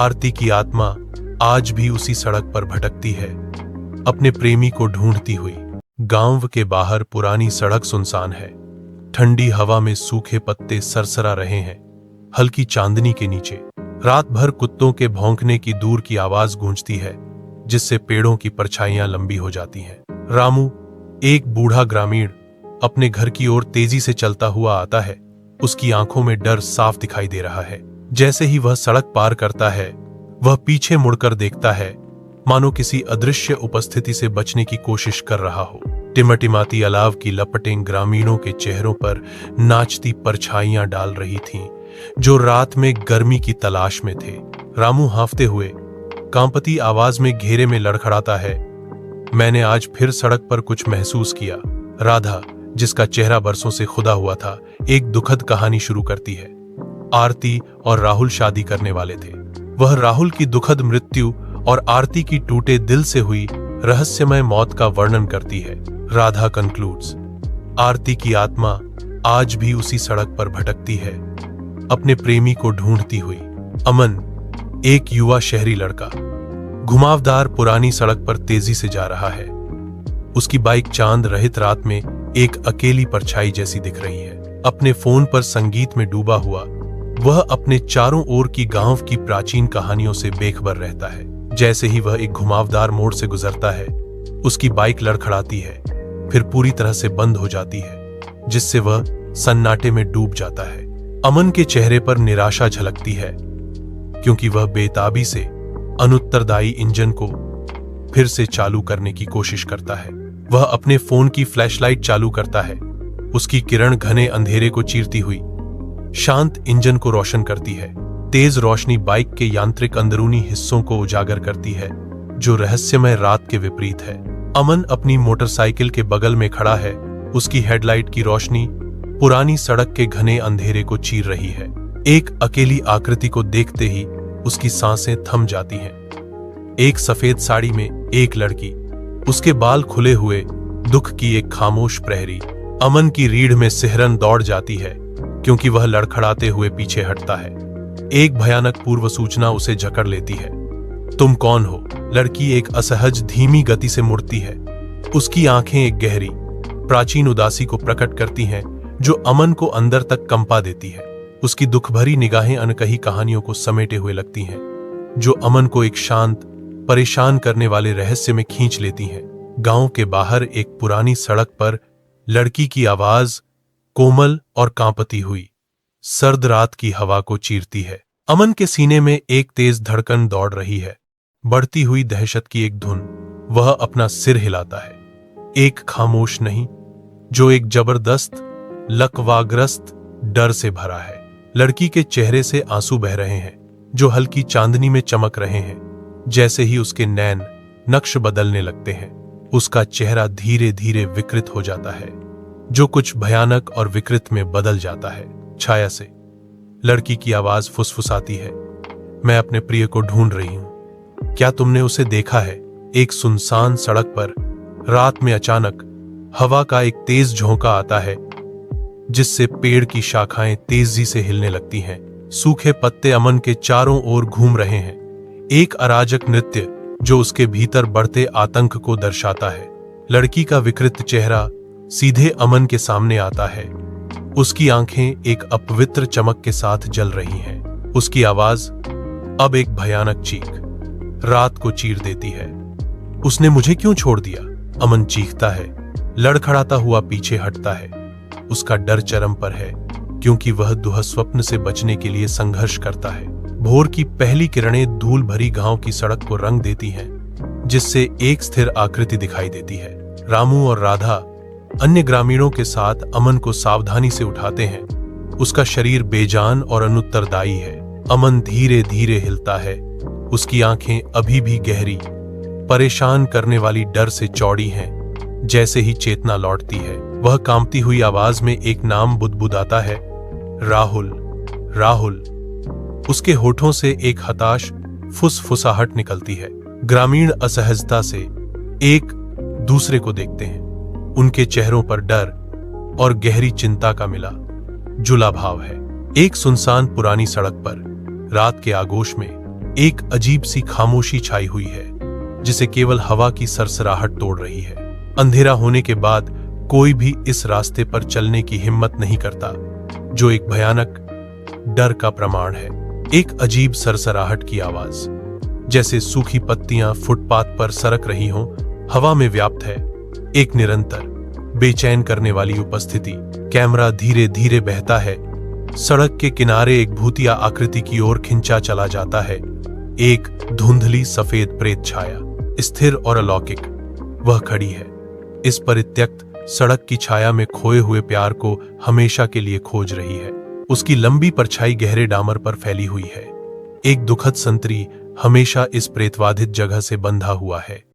आरती की आत्मा आज भी उसी सड़क पर भटकती है, अपने प्रेमी को ढूंढती हुई। गांव के बाहर पुरानी सड़क सुनसान है। ठंडी हवा में सूखे पत्ते सरसरा रहे हैं। हल्की चांदनी के नीचे रात भर कुत्तों के भौंकने की दूर की आवाज गूंजती है, जिससे पेड़ों की परछाइयां लंबी हो जाती हैं। रामू, एक बूढ़ा ग्रामीण, अपने घर की ओर तेजी से चलता हुआ आता है। उसकी आंखों में डर साफ दिखाई दे रहा है। जैसे ही वह सड़क पार करता है, वह पीछे मुड़कर देखता है, मानो किसी अदृश्य उपस्थिति से बचने की कोशिश कर रहा हो। टिमटिमाती अलाव की लपटें ग्रामीणों के चेहरों पर नाचती परछाइयां डाल रही थीं, जो रात में गर्मी की तलाश में थे। रामू हांफते हुए कांपती आवाज में घेरे में लड़खड़ाता है, मैंने आज फिर सड़क पर कुछ महसूस किया। राधा, जिसका चेहरा बरसों से खुदा हुआ था, एक दुखद कहानी शुरू करती है। आरती और राहुल शादी करने वाले थे। वह राहुल की दुखद मृत्यु और आरती की टूटे दिल से हुई रहस्यमय मौत का वर्णन करती है। राधा कंक्लूड्स, आरती की आत्मा आज भी उसी सड़क पर भटकती है, अपने प्रेमी को ढूंढती हुई। अमन, एक युवा शहरी लड़का, घुमावदार पुरानी सड़क पर तेजी से जा रहा है। उसकी बाइक चांद रहित रात में एक अकेली परछाई जैसी दिख रही है। अपने फोन पर संगीत में डूबा हुआ वह अपने चारों ओर की गांव की प्राचीन कहानियों से बेखबर रहता है। जैसे ही वह एक घुमावदार मोड़ से गुजरता है, उसकी बाइक लड़खड़ाती है, फिर पूरी तरह से बंद हो जाती है, जिससे वह सन्नाटे में डूब जाता है। अमन के चेहरे पर निराशा झलकती है, क्योंकि वह बेताबी से अनुत्तरदायी इंजन को फिर से चालू करने की कोशिश करता है। वह अपने फोन की फ्लैशलाइट चालू करता है। उसकी किरण घने अंधेरे को चीरती हुई शांत इंजन को रोशन करती है। तेज रोशनी बाइक के यांत्रिक अंदरूनी हिस्सों को उजागर करती है, जो रहस्यमय रात के विपरीत है। अमन अपनी मोटरसाइकिल के बगल में खड़ा है। उसकी हेडलाइट की रोशनी पुरानी सड़क के घने अंधेरे को चीर रही है। एक अकेली आकृति को देखते ही उसकी सांसें थम जाती हैं। एक सफेद साड़ी में एक लड़की, उसके बाल खुले हुए, दुख की एक खामोश प्रहरी। अमन की रीढ़ में सिहरन दौड़ जाती है, क्योंकि वह लड़खड़ाते हुए पीछे हटता है। एक भयानक पूर्व सूचना उसे जकड़ लेती है। तुम कौन हो? लड़की एक असहज धीमी गति से मुड़ती है। उसकी आंखें एक गहरी प्राचीन उदासी को प्रकट करती हैं, जो अमन को अंदर तक कंपा देती है। उसकी दुखभरी निगाहें अनकही कहानियों को समेटे हुए लगती हैं, जो अमन को एक शांत, परेशान करने वाले रहस्य में खींच लेती हैं। गांव के बाहर एक पुरानी सड़क पर लड़की की आवाज कोमल और कांपती हुई सर्द रात की हवा को चीरती है। अमन के सीने में एक तेज धड़कन दौड़ रही है, बढ़ती हुई दहशत की एक धुन। वह अपना सिर हिलाता है, एक खामोश नहीं, जो एक जबरदस्त, लकवाग्रस्त डर से भरा है। लड़की के चेहरे से आंसू बह रहे हैं, जो हल्की चांदनी में चमक रहे हैं। जैसे ही उसके नैन नक्श बदलने लगते हैं, उसका चेहरा धीरे धीरे विकृत हो जाता है, जो कुछ भयानक और विकृत में बदल जाता है। छाया से लड़की की आवाज फुसफुसाती है, मैं अपने प्रिय को ढूंढ रही हूं। क्या तुमने उसे देखा है? एक सुनसान सड़क पर रात में अचानक हवा का एक तेज झोंका आता है, जिससे पेड़ की शाखाएं तेजी से हिलने लगती हैं। सूखे पत्ते अमन के चारों ओर घूम रहे हैं, एक अराजक नृत्य जो उसके भीतर बढ़ते आतंक को दर्शाता है। लड़की का विकृत चेहरा सीधे अमन के सामने आता है। उसकी आंखें एक अपवित्र चमक के साथ जल रही हैं। उसकी आवाज अब एक भयानक चीख रात को चीर देती है। उसने मुझे क्यों छोड़ दिया? अमन चीखता है, लड़खड़ाता हुआ पीछे हटता है। उसका डर चरम पर है, क्योंकि वह दुःस्वप्न से बचने के लिए संघर्ष करता है। भोर की पहली किरणें धूल भरी गांव की सड़क को रंग देती हैं, जिससे एक स्थिर आकृति दिखाई देती है। रामू और राधा अन्य ग्रामीणों के साथ अमन को सावधानी से उठाते हैं। उसका शरीर बेजान और अनुत्तरदायी है। अमन धीरे धीरे हिलता है। उसकी आंखें अभी भी गहरी, परेशान करने वाली डर से चौड़ी हैं। जैसे ही चेतना लौटती है, वह कांपती हुई आवाज में एक नाम बुदबुदाता है, राहुल, राहुल। उसके होठों से एक हताश फुसफुसाहट निकलती है। ग्रामीण असहजता से एक दूसरे को देखते हैं। उनके चेहरों पर डर और गहरी चिंता का मिला जुला भाव है। एक सुनसान पुरानी सड़क पर रात के आगोश में एक अजीब सी खामोशी छाई हुई है जिसे केवल हवा की सरसराहट तोड़ रही है। अंधेरा होने के बाद कोई भी इस रास्ते पर चलने की हिम्मत नहीं करता, जो एक भयानक डर का प्रमाण है। एक अजीब सरसराहट की आवाज, जैसे सूखी पत्तियां फुटपाथ पर सरक रही हों, हवा में व्याप्त है। एक निरंतर बेचैन करने वाली उपस्थिति। कैमरा धीरे धीरे बहता है, सड़क के किनारे एक भूतिया आकृति की ओर खिंचा चला जाता है। एक धुंधली सफेद प्रेत छाया, स्थिर और अलौकिक। वह खड़ी है, इस परित्यक्त सड़क की छाया में खोए हुए प्यार को हमेशा के लिए खोज रही है। उसकी लंबी परछाई गहरे डामर पर फैली हुई है। एक दुखद संतरी हमेशा इस प्रेतवाधित जगह से बंधा हुआ है।